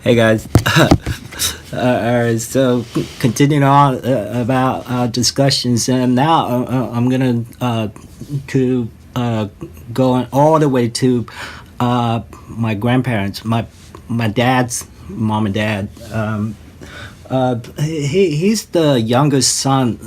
Hey guys. So continuing on about our discussions, and now I'm gonna to going all the way to my grandparents, my dad's mom and dad. He's the youngest son.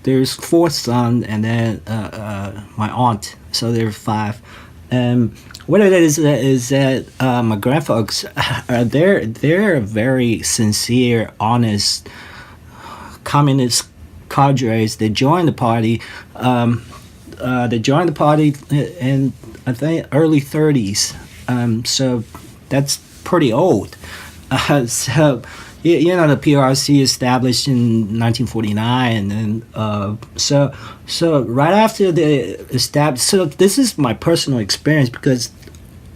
There's four sons, and then my aunt. So there's five. And what it is that my grandfolks they're very sincere, honest communist cadres. They joined the party. They joined the party in I think early 30s. So that's pretty old. So the PRC established in 1949, and so right after the established. So this is my personal experience because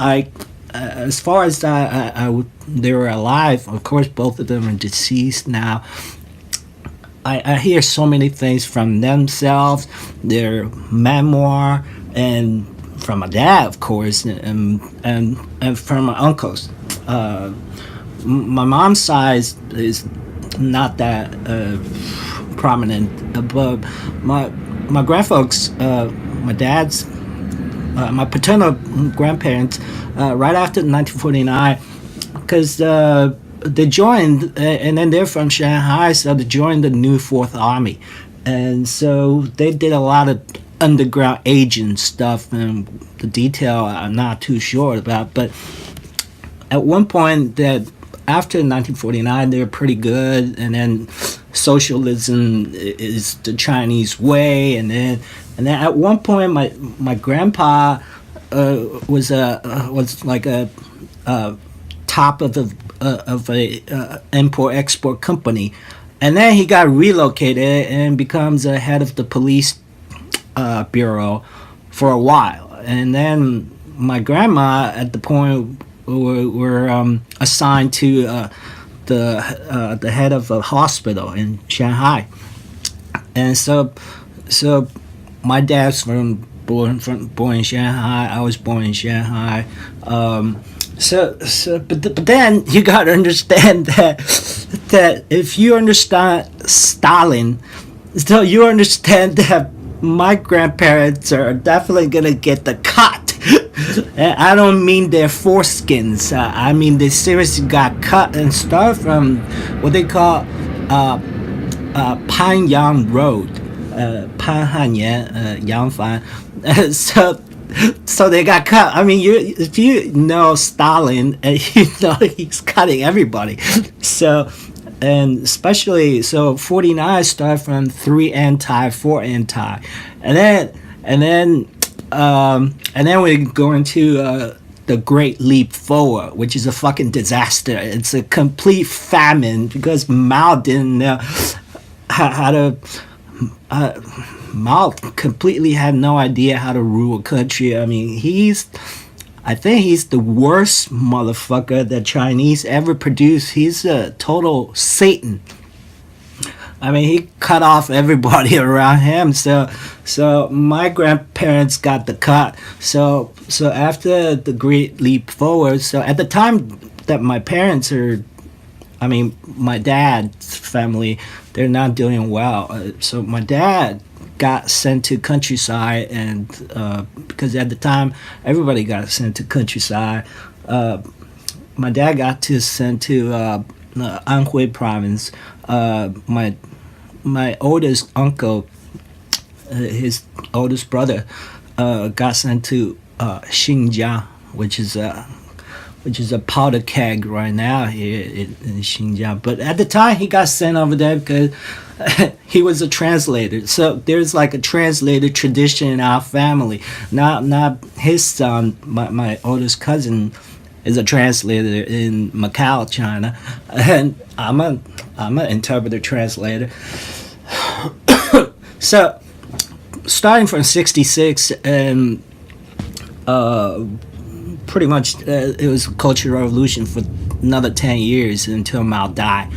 as far as they were alive. Of course, both of them are deceased now. I hear so many things from themselves, their memoir, and from my dad, of course, and from my uncles. My mom's side is not that prominent, but my grandfolks, my dad's, my paternal grandparents, right after 1949, because they joined, and then they're from Shanghai, so they joined the new Fourth Army, and so they did a lot of underground agent stuff, and the detail I'm not too sure about, but at one point that after 1949 they were pretty good, and then socialism is the Chinese way, and then at one point my grandpa was like a top of a import export company, and then he got relocated and becomes a head of the police bureau for a while, and then my grandma at the point were assigned to the head of a hospital in Shanghai, and so my dad's born in Shanghai. I was born in Shanghai. But then you gotta understand that if you understand Stalin, so you understand that my grandparents are definitely gonna get the cut. And I don't mean their foreskins. I mean they seriously got cut and started from what they call Panyang Road, Panhanyan, Yangfan. So they got cut. I mean, if you know Stalin, you know he's cutting everybody. So, and especially 49 started from 3 anti, 4 anti, and then we go into the Great Leap Forward, which is a fucking disaster. It's a complete famine because Mao didn't know how to. Mao completely had no idea how to rule a country. I mean, I think he's the worst motherfucker that Chinese ever produced. He's a total Satan. I mean, he cut off everybody around him. So my grandparents got the cut. So after the Great Leap Forward, so at the time that my parents are, I mean, my dad's family, they're not doing well. So my dad got sent to countryside, and because at the time everybody got sent to countryside, my dad got sent to Anhui province. My oldest uncle, his oldest brother, got sent to Xinjiang, which is a powder keg right now here in Xinjiang. But at the time, he got sent over there because he was a translator. So there's like a translator tradition in our family. Not his son, my oldest cousin, is a translator in Macau, China, and I'm an interpreter translator. So starting from '66 and pretty much it was a cultural revolution for another 10 years until Mao died,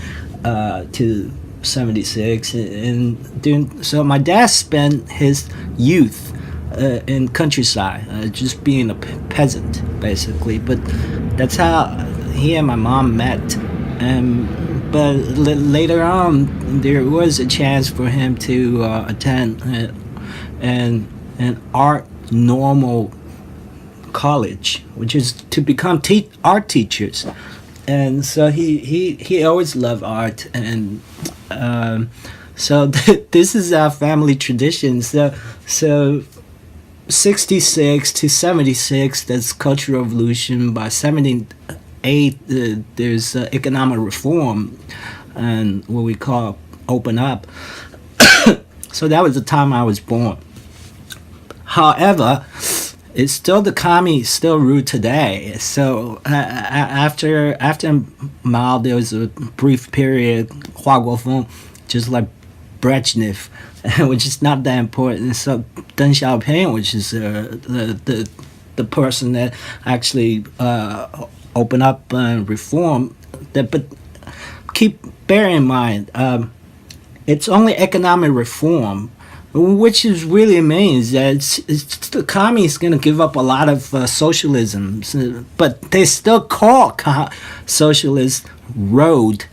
to 76, and so my dad spent his youth in countryside, just being a peasant basically. But that's how he and my mom met. But later on, there was a chance for him to attend an art normal college, which is to become art teachers. And so he always loved art, and so this is our family tradition. So 66 to 76, that's Cultural Revolution. By 78, there's economic reform and what we call open up. So that was the time I was born. However, it's still the commie still rule today. So after Mao, there was a brief period, Hua Guofeng, just like Brezhnev, which is not that important. So Deng Xiaoping, which is the person that actually opened up and reform. But bear in mind, it's only economic reform, which is really means that the communists going to give up a lot of socialism, but they still call socialist road.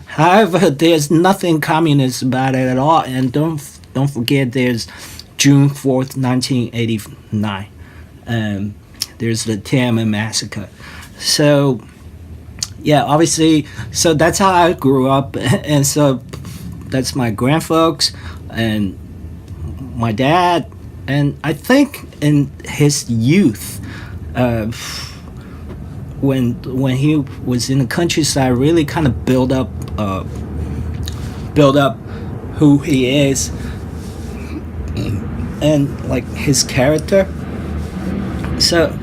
However, there's nothing communist about it at all, and don't forget there's June 4th, 1989. There's the Tiananmen massacre. So yeah, obviously, so that's how I grew up, and so that's my grandfolks and my dad. And I think in his youth, when he was in the countryside, really kind of build up who he is and like his character. So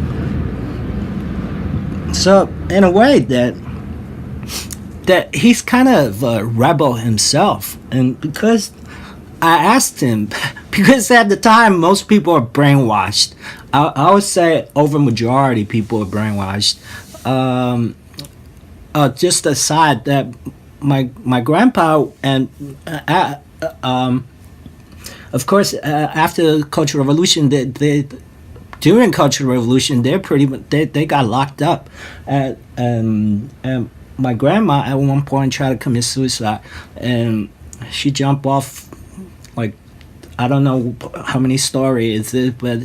in a way that he's kind of a rebel himself, and because I asked him, because at the time most people are brainwashed. I would say over majority people are brainwashed. Just aside that my grandpa and of course after the Cultural Revolution, they during Cultural Revolution they got locked up, and my grandma at one point tried to commit suicide, and she jumped off, like, I don't know how many stories is it, but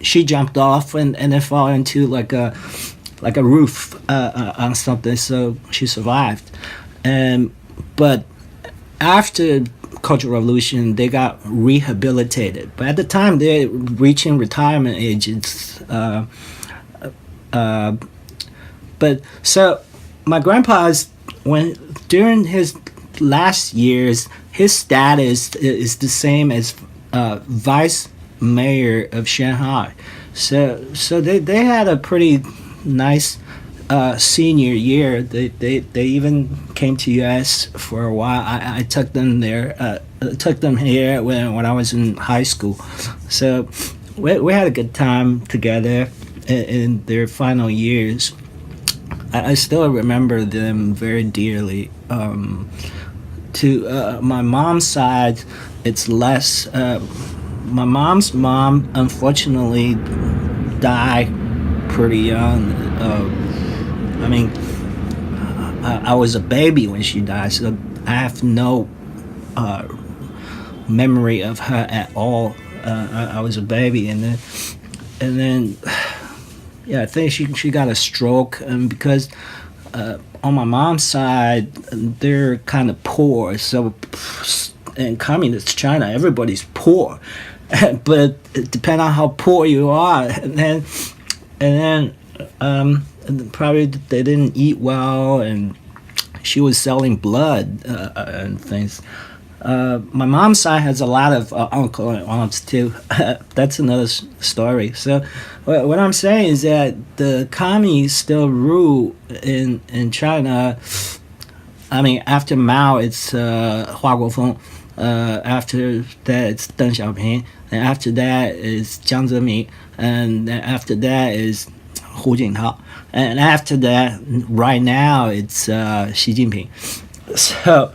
she jumped off and then fell into like a roof on something, so she survived. But after Cultural Revolution, they got rehabilitated, but at the time they're reaching retirement ages. But so my grandpa's, during his last years, his status is the same as vice mayor of Shanghai. So they had a pretty nice senior year. They even came to U.S. for a while. I took them there. Took them here when I was in high school. So we had a good time together in their final years. I still remember them very dearly. To my mom's side, it's less. My mom's mom unfortunately died pretty young. I mean, I was a baby when she died, so I have no memory of her at all. I was a baby, and then yeah, I think she got a stroke, and because on my mom's side they're kind of poor, so in communist China everybody's poor, but it depends on how poor you are, and then probably they didn't eat well, and she was selling blood and things. My mom's side has a lot of uncle and aunts too. That's another story. So what I'm saying is that the commies still rule in China. I mean, after Mao, it's Hua Guofeng. After that, it's Deng Xiaoping. And after that is Jiang Zemin. And after that is Hu Jintao. And after that, right now, it's Xi Jinping. So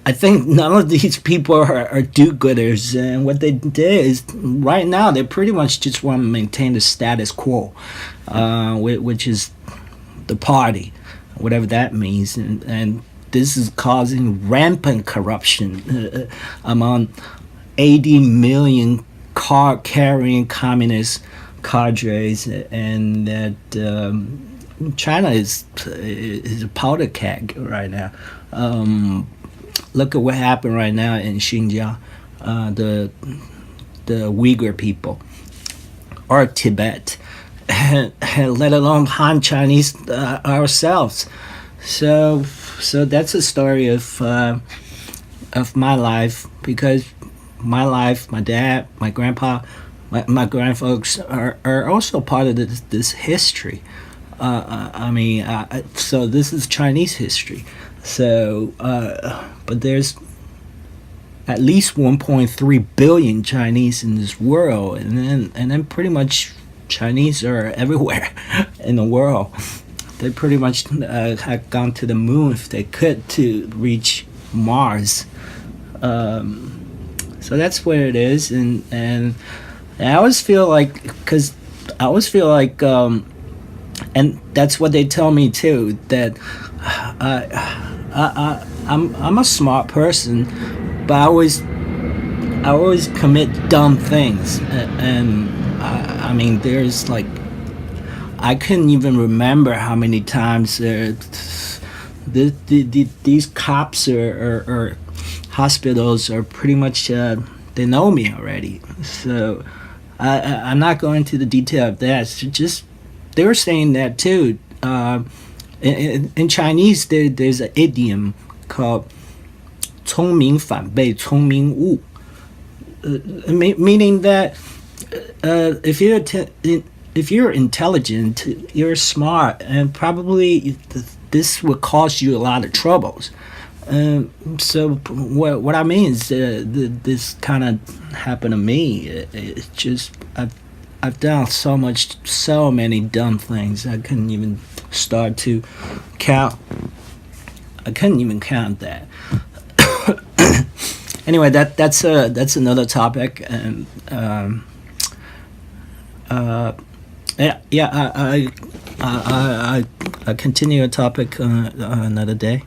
I think none of these people are do-gooders, and what they did is, right now, they pretty much just want to maintain the status quo, which is the party, whatever that means, and this is causing rampant corruption among 80 million card-carrying communist cadres, and that China is a powder keg right now. Look at what happened right now in Xinjiang, the Uyghur people, or Tibet, and let alone Han Chinese ourselves. So that's a story of my life, because my life, my dad, my grandpa, my grandfolks are also part of this history. So this is Chinese history. So, but there's at least 1.3 billion Chinese in this world, and then pretty much Chinese are everywhere in the world. They pretty much had gone to the moon if they could to reach Mars. So that's where it is, and I always feel like, and that's what they tell me too, that I'm a smart person, but I always commit dumb things, and I mean, there's like, I couldn't even remember how many times these cops or hospitals are pretty much they know me already. So I'm not going into the detail of that. So just they were saying that too. In Chinese, there's an idiom called 聪明反被聪明误, meaning that if you're intelligent, you're smart, and probably this will cause you a lot of troubles. So what I mean is this kind of happened to me. It's just I've done so many dumb things. I couldn't even start to count. I couldn't even count that. Anyway, that's another topic, and I continue a topic another day.